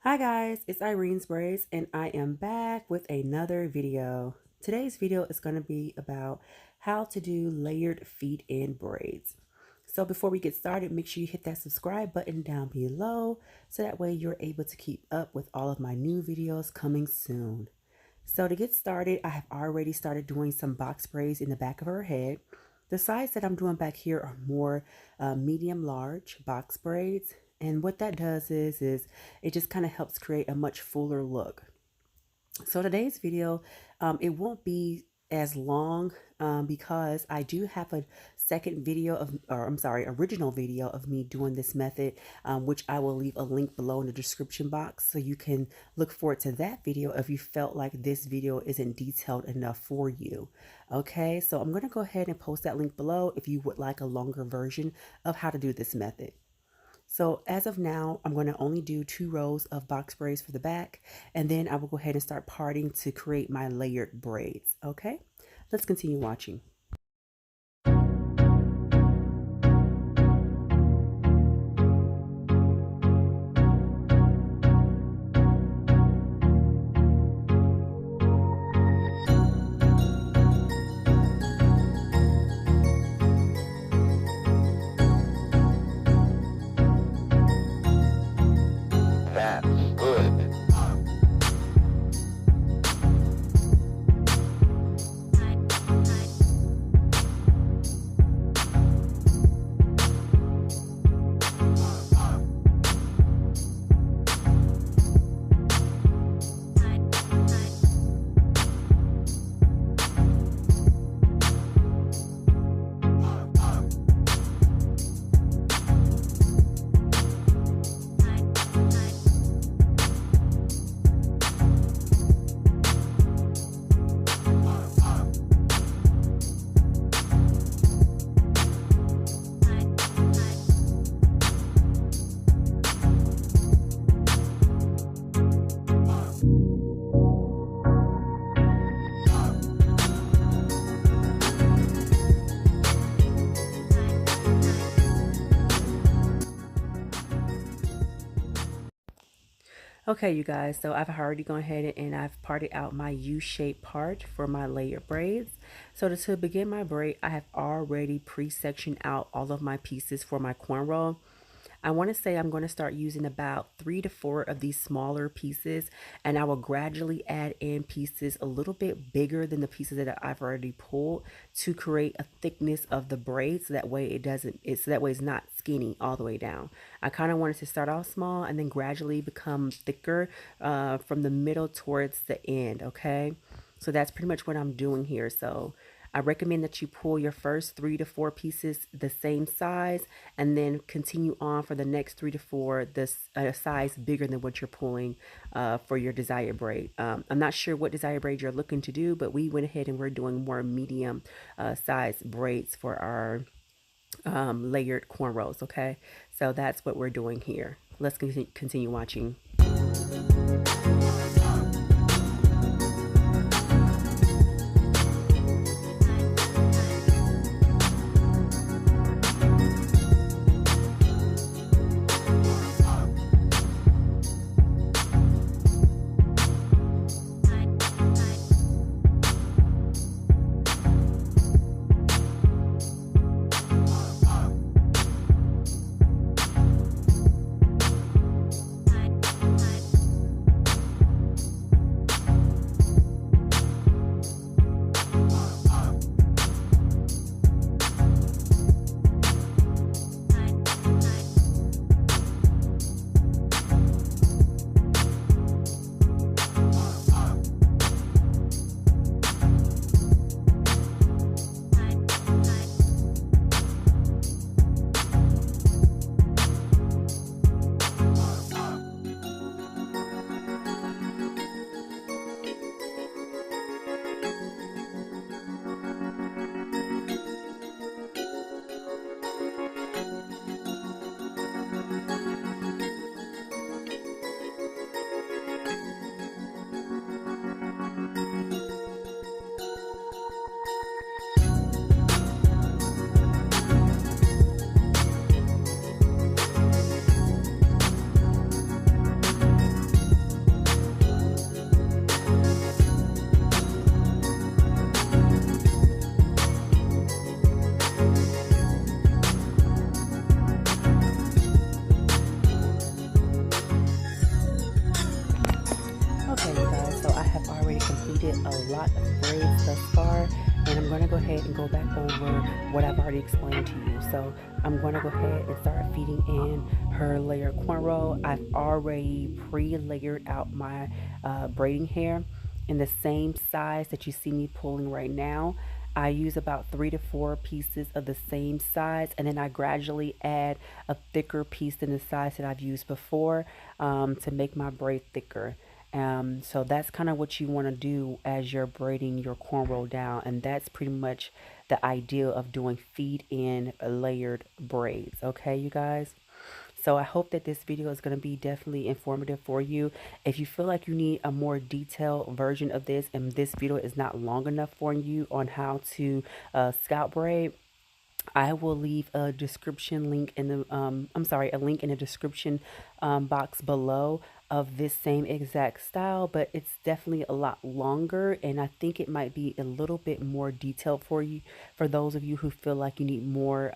Hi guys, it's IRENE'S Braids and I am back with another video. Today's video is going to be about how to do layered feed in braids. So before we get started, make sure you hit that subscribe button down below so that way you're able to keep up with all of my new videos coming soon. So to get started, I have already started doing some box braids in the back of her head. The size that I'm doing back here are more medium large box braids. And what that does is it just kind of helps create a much fuller look. So today's video, it won't be as long because I do have a second video of, or I'm sorry, original video of me doing this method, which I will leave a link below in the description box so you can look forward to that video if you felt like this video isn't detailed enough for you. Okay, so I'm going to go ahead and post that link below if you would like a longer version of how to do this method. So as of now, I'm going to only do 2 rows of box braids for the back, and then I will go ahead and start parting to create my layered braids. Okay, let's continue watching. Okay, you guys, so I've already gone ahead and I've parted out my U-shaped part for my layered braids. So to begin my braid, I have already pre-sectioned out all of my pieces for my cornrow. I want to say I'm going to start using about 3 to 4 of these smaller pieces, and I will gradually add in pieces a little bit bigger than the pieces that I've already pulled to create a thickness of the braid so that way it's not skinny all the way down. I kind of wanted to start off small and then gradually become thicker from the middle towards the end. Okay, so that's pretty much what I'm doing here. So I recommend that you pull your first 3 to 4 pieces the same size and then continue on for the next 3 to 4 this size bigger than what you're pulling for your desired braid. I'm not sure what desired braid you're looking to do, but we went ahead and we're doing more medium size braids for our layered cornrows. Okay, so that's what we're doing here. Let's continue watching. a lot of braids thus far, and I'm going to go ahead and go back over what I've already explained to you. So I'm going to go ahead and start feeding in her layered cornrow. I've already pre-layered out my braiding hair in the same size that you see me pulling right now. I use about 3 to 4 pieces of the same size, and then I gradually add a thicker piece than the size that I've used before to make my braid thicker. So that's kind of what you want to do as you're braiding your cornrow down, and that's pretty much the idea of doing feed in layered braids. Okay, you guys? So I hope that this video is going to be definitely informative for you. If you feel like you need a more detailed version of this and this video is not long enough for you on how to scalp braid, I will leave a description link in the a link in the description box below of this same exact style, but it's definitely a lot longer, and I think it might be a little bit more detailed for you, for those of you who feel like you need more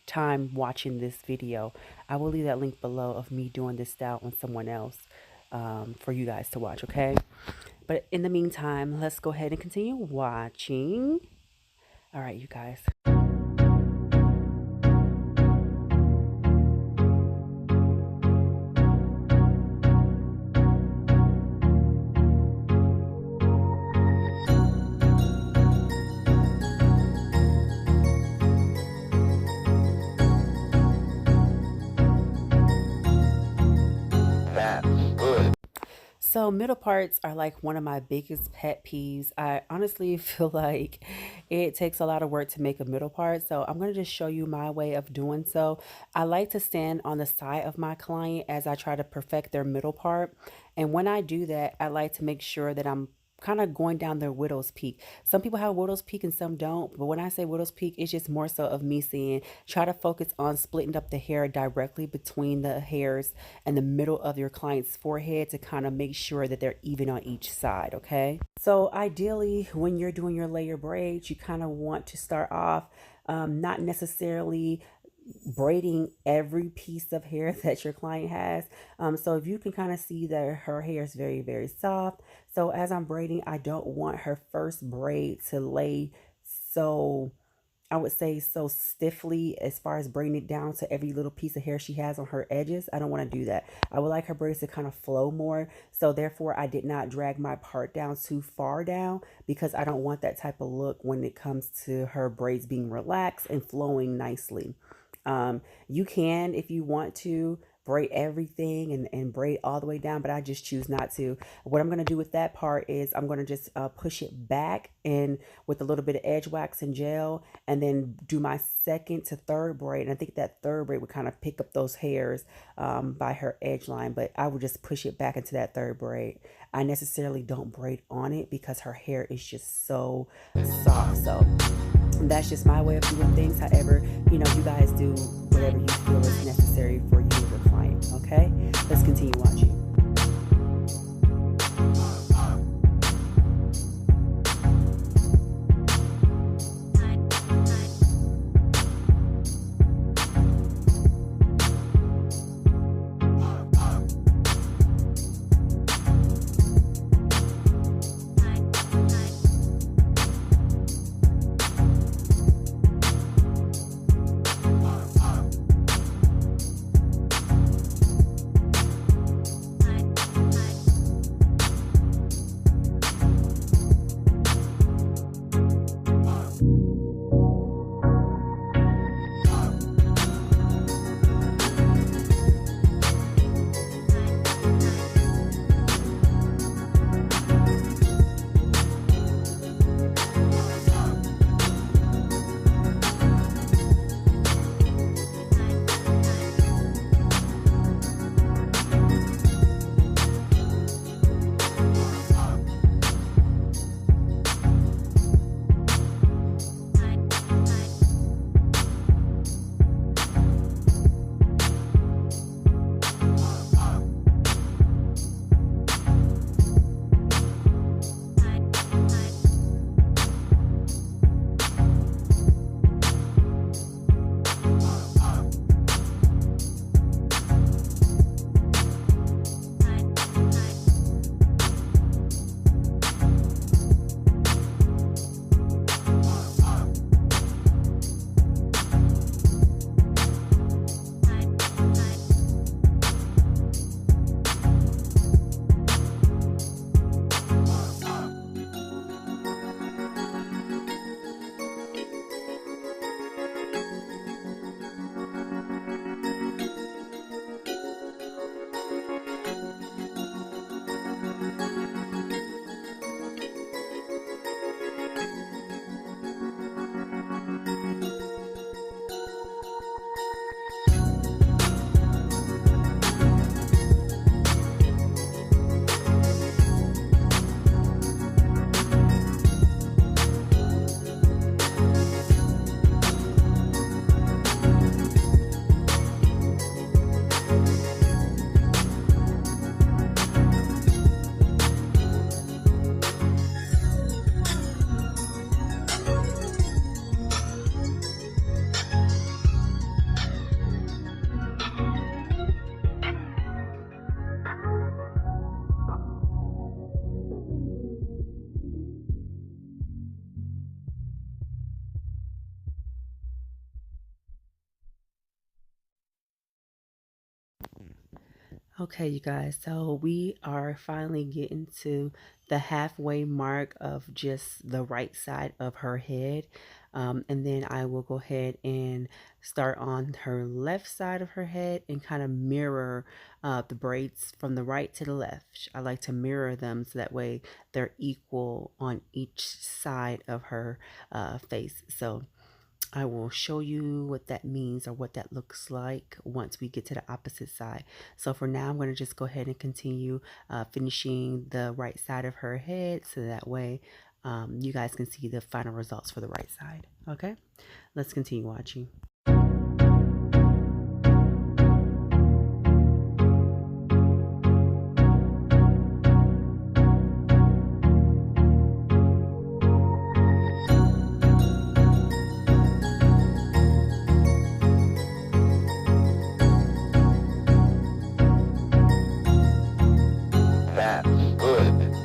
time watching this video. I will leave that link below of me doing this style on someone else for you guys to watch, okay? But in the meantime, let's go ahead and continue watching. All right, you guys. So middle parts are like one of my biggest pet peeves. I honestly feel like it takes a lot of work to make a middle part. So I'm going to just show you my way of doing so. I like to stand on the side of my client as I try to perfect their middle part. And when I do that, I like to make sure that I'm kind of going down their widow's peak. Some people have widow's peak and some don't, but when I say widow's peak, it's just more so of me saying try to focus on splitting up the hair directly between the hairs and the middle of your client's forehead to kind of make sure that they're even on each side. Okay, so ideally when you're doing your layer braids, you kind of want to start off not necessarily braiding every piece of hair that your client has. So if you can kind of see that her hair is very, very soft. So as I'm braiding, I don't want her first braid to lay so, I would say, so stiffly as far as braiding it down to every little piece of hair she has on her edges. I don't want to do that. I would like her braids to kind of flow more. So therefore, I did not drag my part down too far down because I don't want that type of look when it comes to her braids being relaxed and flowing nicely. You can, if you want to, braid everything and braid all the way down, but I just choose not to. What I'm going to do with that part is I'm going to just push it back in with a little bit of edge wax and gel, and then do my second to third braid. And I think that third braid would kind of pick up those hairs by her edge line, but I would just push it back into that third braid. I necessarily don't braid on it because her hair is just so soft. So that's just my way of doing things. However, you know, you guys do whatever you feel is necessary for you and your client. Okay, let's continue watching. Okay, you guys, so we are finally getting to the halfway mark of just the right side of her head. And then I will go ahead and start on her left side of her head and kind of mirror the braids from the right to the left. I like to mirror them so that way they're equal on each side of her face. So I will show you what that means or what that looks like once we get to the opposite side. So for now, I'm going to just go ahead and continue finishing the right side of her head so that way you guys can see the final results for the right side. Okay, let's continue watching. That's good.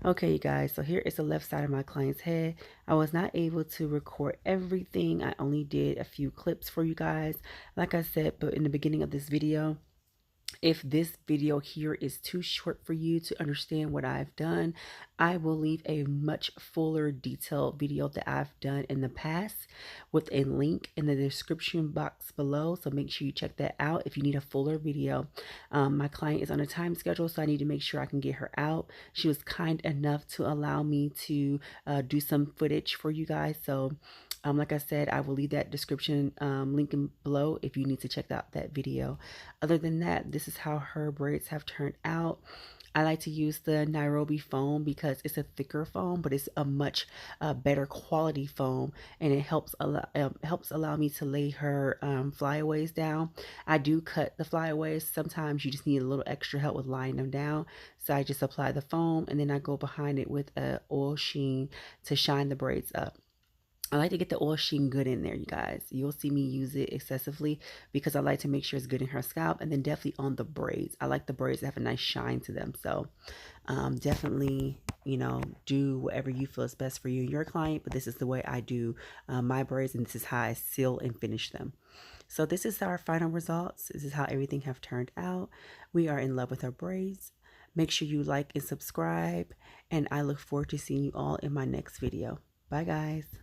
Okay, you guys, so here is the left side of my client's head. I was not able to record everything. I only did a few clips for you guys. Like I said, but in the beginning of this video, if this video here is too short for you to understand what I've done, I will leave a much fuller detailed video that I've done in the past with a link in the description box below. So make sure you check that out if you need a fuller video. My client is on a time schedule, so I need to make sure I can get her out. She was kind enough to allow me to do some footage for you guys. So like I said, I will leave that description link below if you need to check out that video. Other than that, this is how her braids have turned out. I like to use the Nairobi foam because it's a thicker foam, but it's a much better quality foam, and it helps allow me to lay her flyaways down. I do cut the flyaways. Sometimes you just need a little extra help with laying them down, so I just apply the foam and then I go behind it with a oil sheen to shine the braids up. I like to get the oil sheen good in there, you guys. You'll see me use it excessively because I like to make sure it's good in her scalp, and then definitely on the braids. I like the braids to have a nice shine to them. So definitely, do whatever you feel is best for you and your client. But this is the way I do my braids, and this is how I seal and finish them. So this is our final results. This is how everything have turned out. We are in love with our braids. Make sure you like and subscribe, and I look forward to seeing you all in my next video. Bye, guys.